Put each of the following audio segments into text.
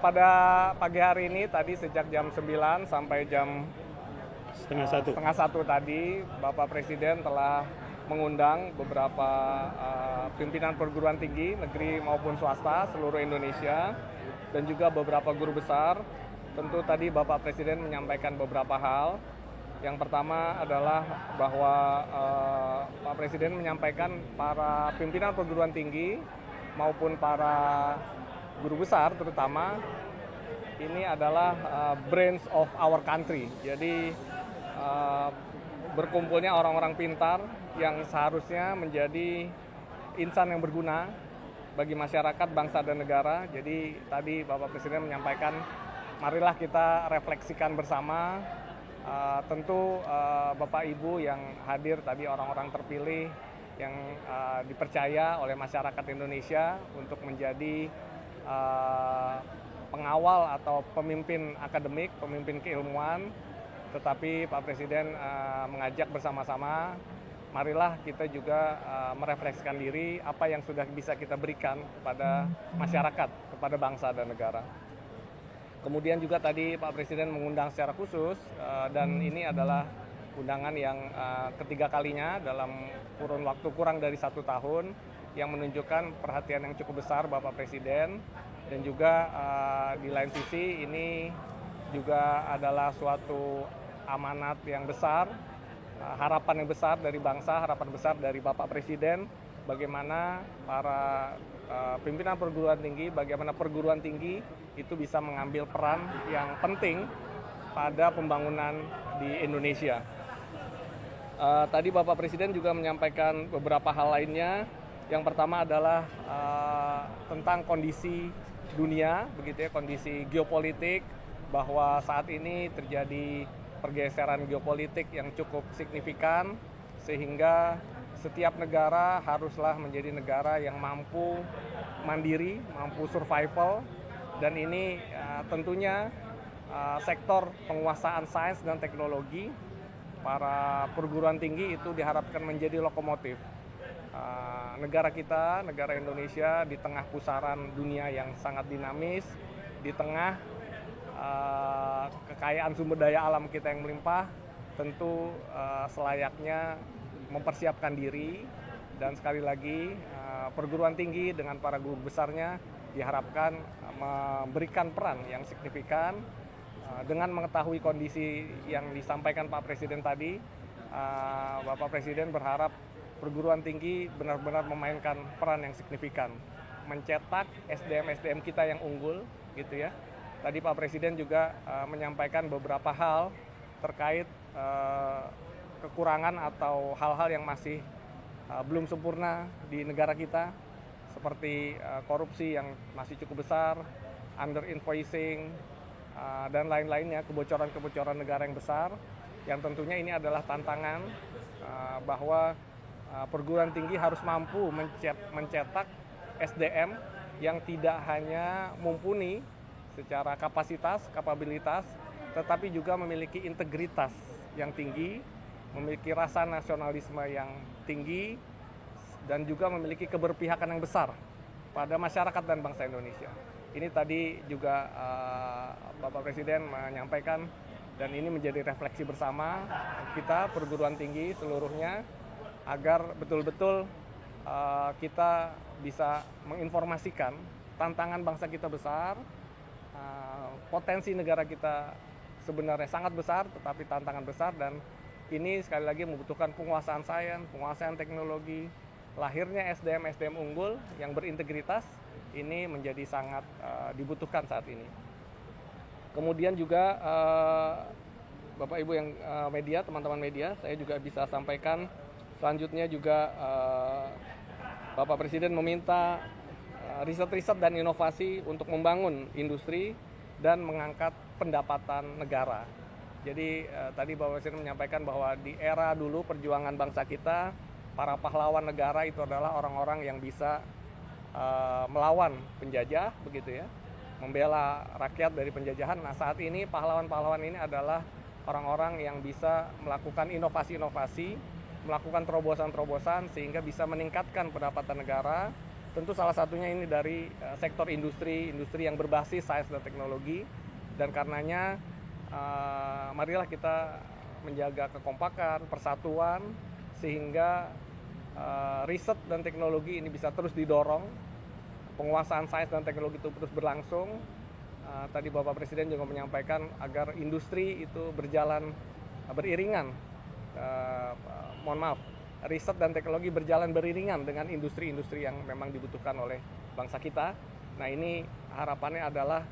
Pada pagi hari ini tadi sejak jam 9 sampai jam setengah satu tadi, Bapak Presiden telah mengundang beberapa pimpinan perguruan tinggi negeri maupun swasta seluruh Indonesia dan juga beberapa guru besar. Tentu tadi Bapak Presiden menyampaikan beberapa hal. Yang pertama adalah bahwa Pak Presiden menyampaikan para pimpinan perguruan tinggi maupun para guru besar terutama ini adalah brains of our country. Jadi berkumpulnya orang-orang pintar yang seharusnya menjadi insan yang berguna bagi masyarakat, bangsa dan negara. Jadi tadi Bapak Presiden menyampaikan, marilah kita refleksikan bersama. Tentu Bapak Ibu yang hadir tadi orang-orang terpilih yang dipercaya oleh masyarakat Indonesia untuk menjadi pengawal atau pemimpin akademik, pemimpin keilmuan. Tetapi Pak Presiden mengajak bersama-sama, marilah kita juga merefleksikan diri apa yang sudah bisa kita berikan kepada masyarakat, kepada bangsa dan negara. Kemudian juga tadi Pak Presiden mengundang secara khusus dan ini adalah undangan yang ketiga kalinya dalam kurun waktu kurang dari 1 tahun yang menunjukkan perhatian yang cukup besar Bapak Presiden. Dan juga di lain sisi ini juga adalah suatu amanat yang besar, harapan yang besar dari bangsa, harapan besar dari Bapak Presiden, bagaimana para pimpinan perguruan tinggi, bagaimana perguruan tinggi itu bisa mengambil peran yang penting pada pembangunan di Indonesia. Tadi Bapak Presiden juga menyampaikan beberapa hal lainnya. Yang pertama adalah tentang kondisi dunia, begitu ya, kondisi geopolitik, bahwa saat ini terjadi pergeseran geopolitik yang cukup signifikan, sehingga setiap negara haruslah menjadi negara yang mampu mandiri, mampu survival, dan ini tentunya sektor penguasaan sains dan teknologi, para perguruan tinggi itu diharapkan menjadi lokomotif. Negara kita, negara Indonesia di tengah pusaran dunia yang sangat dinamis, di tengah kekayaan sumber daya alam kita yang melimpah, tentu selayaknya mempersiapkan diri. Dan sekali lagi perguruan tinggi dengan para guru besarnya diharapkan memberikan peran yang signifikan. Dengan mengetahui kondisi yang disampaikan Pak Presiden tadi, Bapak Presiden berharap perguruan tinggi benar-benar memainkan peran yang signifikan, mencetak SDM-SDM kita yang unggul, gitu ya. Tadi Pak Presiden juga menyampaikan beberapa hal terkait kekurangan atau hal-hal yang masih belum sempurna di negara kita, seperti korupsi yang masih cukup besar, under invoicing, dan lain-lainnya, kebocoran-kebocoran negara yang besar, yang tentunya ini adalah tantangan bahwa perguruan tinggi harus mampu mencetak SDM yang tidak hanya mumpuni secara kapasitas, kapabilitas, tetapi juga memiliki integritas yang tinggi, memiliki rasa nasionalisme yang tinggi, dan juga memiliki keberpihakan yang besar pada masyarakat dan bangsa Indonesia. Ini tadi juga Bapak Presiden menyampaikan, dan ini menjadi refleksi bersama kita perguruan tinggi seluruhnya, agar betul-betul kita bisa menginformasikan tantangan bangsa kita besar, potensi negara kita sebenarnya sangat besar, tetapi tantangan besar, dan ini sekali lagi membutuhkan penguasaan sains, penguasaan teknologi, lahirnya SDM-SDM unggul yang berintegritas, ini menjadi sangat dibutuhkan saat ini. Kemudian juga Bapak Ibu yang media, teman-teman media, saya juga bisa sampaikan selanjutnya juga Bapak Presiden meminta riset-riset dan inovasi untuk membangun industri dan mengangkat pendapatan negara. Jadi tadi Bapak Presiden menyampaikan bahwa di era dulu perjuangan bangsa kita, para pahlawan negara itu adalah orang-orang yang bisa melawan penjajah, begitu ya, membela rakyat dari penjajahan. Nah, saat ini pahlawan-pahlawan ini adalah orang-orang yang bisa melakukan inovasi-inovasi, melakukan terobosan-terobosan sehingga bisa meningkatkan pendapatan negara, Tentu salah satunya ini dari sektor industri yang berbasis sains dan teknologi, dan karenanya marilah kita menjaga kekompakan, persatuan, sehingga riset dan teknologi ini bisa terus didorong, penguasaan sains dan teknologi itu terus berlangsung. Tadi Bapak Presiden juga menyampaikan agar industri itu berjalan beriringan, mohon maaf, riset dan teknologi berjalan beriringan dengan industri-industri yang memang dibutuhkan oleh bangsa kita. Nah, ini harapannya adalah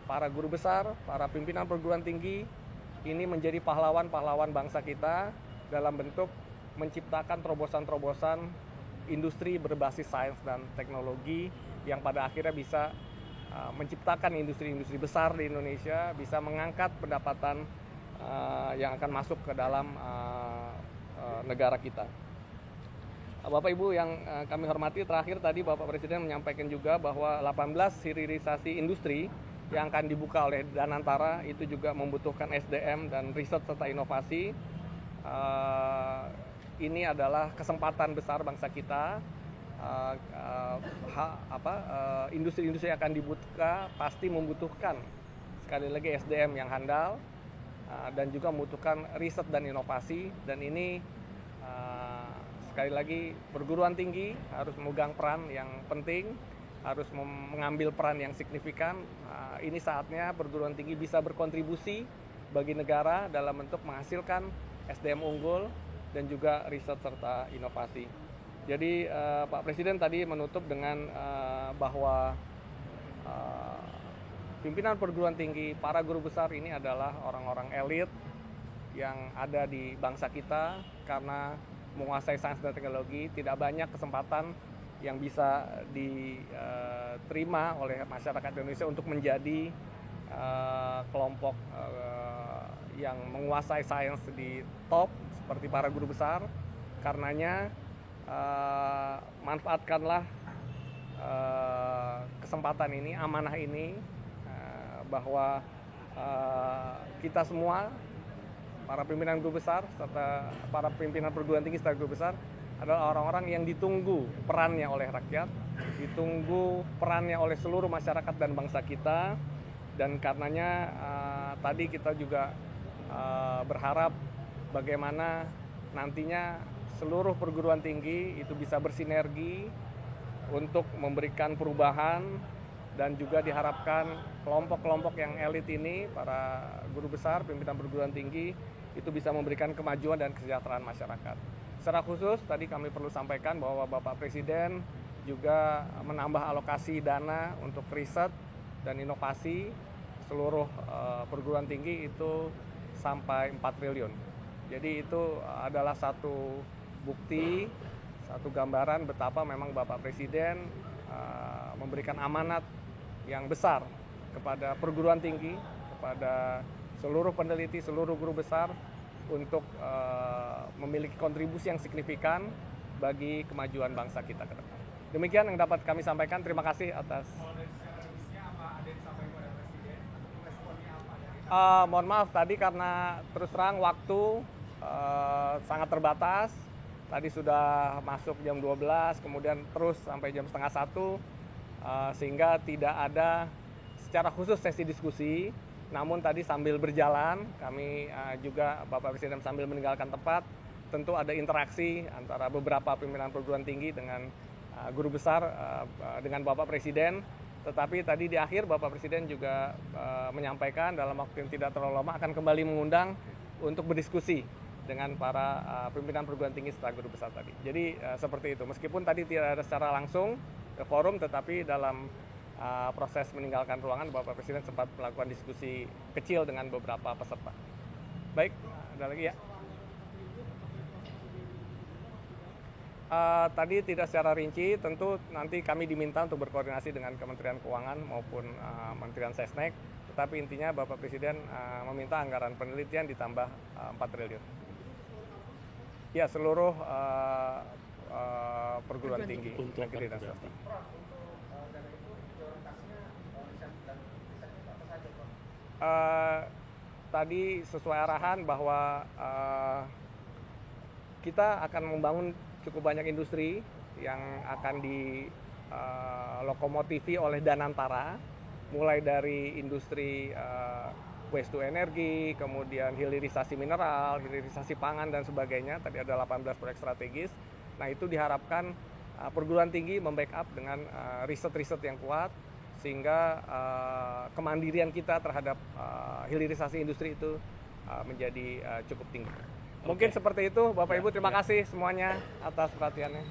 para guru besar, para pimpinan perguruan tinggi ini menjadi pahlawan-pahlawan bangsa kita dalam bentuk menciptakan terobosan-terobosan industri berbasis sains dan teknologi yang pada akhirnya bisa menciptakan industri-industri besar di Indonesia, bisa mengangkat pendapatan yang akan masuk ke dalam negara kita. Bapak Ibu yang kami hormati, terakhir tadi Bapak Presiden menyampaikan juga bahwa 18 hilirisasi industri yang akan dibuka oleh Danantara itu juga membutuhkan SDM dan riset serta inovasi. Ini adalah kesempatan besar bangsa kita. Industri-industri yang akan dibuka pasti membutuhkan sekali lagi SDM yang handal dan juga membutuhkan riset dan inovasi, dan ini sekali lagi perguruan tinggi harus memegang peran yang penting, harus mengambil peran yang signifikan. Ini saatnya perguruan tinggi bisa berkontribusi bagi negara dalam bentuk menghasilkan SDM unggul dan juga riset serta inovasi. Jadi Pak Presiden tadi menutup dengan bahwa pimpinan perguruan tinggi, para guru besar ini adalah orang-orang elit yang ada di bangsa kita karena menguasai sains dan teknologi. Tidak banyak kesempatan yang bisa diterima oleh masyarakat Indonesia untuk menjadi kelompok yang menguasai sains di top seperti para guru besar. Karenanya manfaatkanlah kesempatan ini, amanah ini, bahwa kita semua, para pimpinan guru besar serta para pimpinan perguruan tinggi serta guru besar adalah orang-orang yang ditunggu perannya oleh rakyat, ditunggu perannya oleh seluruh masyarakat dan bangsa kita. Dan karenanya tadi kita juga berharap bagaimana nantinya seluruh perguruan tinggi itu bisa bersinergi untuk memberikan perubahan, dan juga diharapkan kelompok-kelompok yang elit ini, para guru besar, pimpinan perguruan tinggi, itu bisa memberikan kemajuan dan kesejahteraan masyarakat. Secara khusus tadi kami perlu sampaikan bahwa Bapak Presiden juga menambah alokasi dana untuk riset dan inovasi seluruh perguruan tinggi itu sampai 4 triliun. Jadi itu adalah satu bukti, satu gambaran betapa memang Bapak Presiden memberikan amanat yang besar kepada perguruan tinggi, kepada seluruh peneliti, seluruh guru besar untuk memiliki kontribusi yang signifikan bagi kemajuan bangsa kita ke depan. Demikian yang dapat kami sampaikan. Terima kasih atas. Mohon maaf tadi karena terus terang waktu sangat terbatas. Tadi sudah masuk jam 12, kemudian terus sampai jam setengah 1, sehingga tidak ada secara khusus sesi diskusi. Namun tadi sambil berjalan, kami juga Bapak Presiden sambil meninggalkan tempat, tentu ada interaksi antara beberapa pimpinan perguruan tinggi dengan guru besar, dengan Bapak Presiden. Tetapi tadi di akhir Bapak Presiden juga menyampaikan dalam waktu yang tidak terlalu lama akan kembali mengundang untuk berdiskusi dengan para pimpinan perguruan tinggi serta guru besar tadi. Jadi seperti itu. Meskipun tadi tidak ada secara langsung ke forum, tetapi dalam proses meninggalkan ruangan Bapak Presiden sempat melakukan diskusi kecil dengan beberapa peserta. Baik, ada lagi ya. Tadi tidak secara rinci, tentu nanti kami diminta untuk berkoordinasi dengan Kementerian Keuangan maupun Kementerian Sesnek, tetapi intinya Bapak Presiden meminta anggaran penelitian ditambah 4 triliun. Ya, seluruh perguruan tinggi negeri dan swasta. Tadi sesuai arahan bahwa kita akan membangun cukup banyak industri yang akan lokomotifi oleh Danantara, mulai dari industri waste to energi, kemudian hilirisasi mineral, hilirisasi pangan dan sebagainya. Tadi ada 18 proyek strategis. Nah, itu diharapkan perguruan tinggi membackup dengan riset-riset yang kuat, sehingga kemandirian kita terhadap hilirisasi industri itu menjadi cukup tinggi. Mungkin seperti itu, Bapak Ibu. Terima kasih semuanya atas perhatiannya.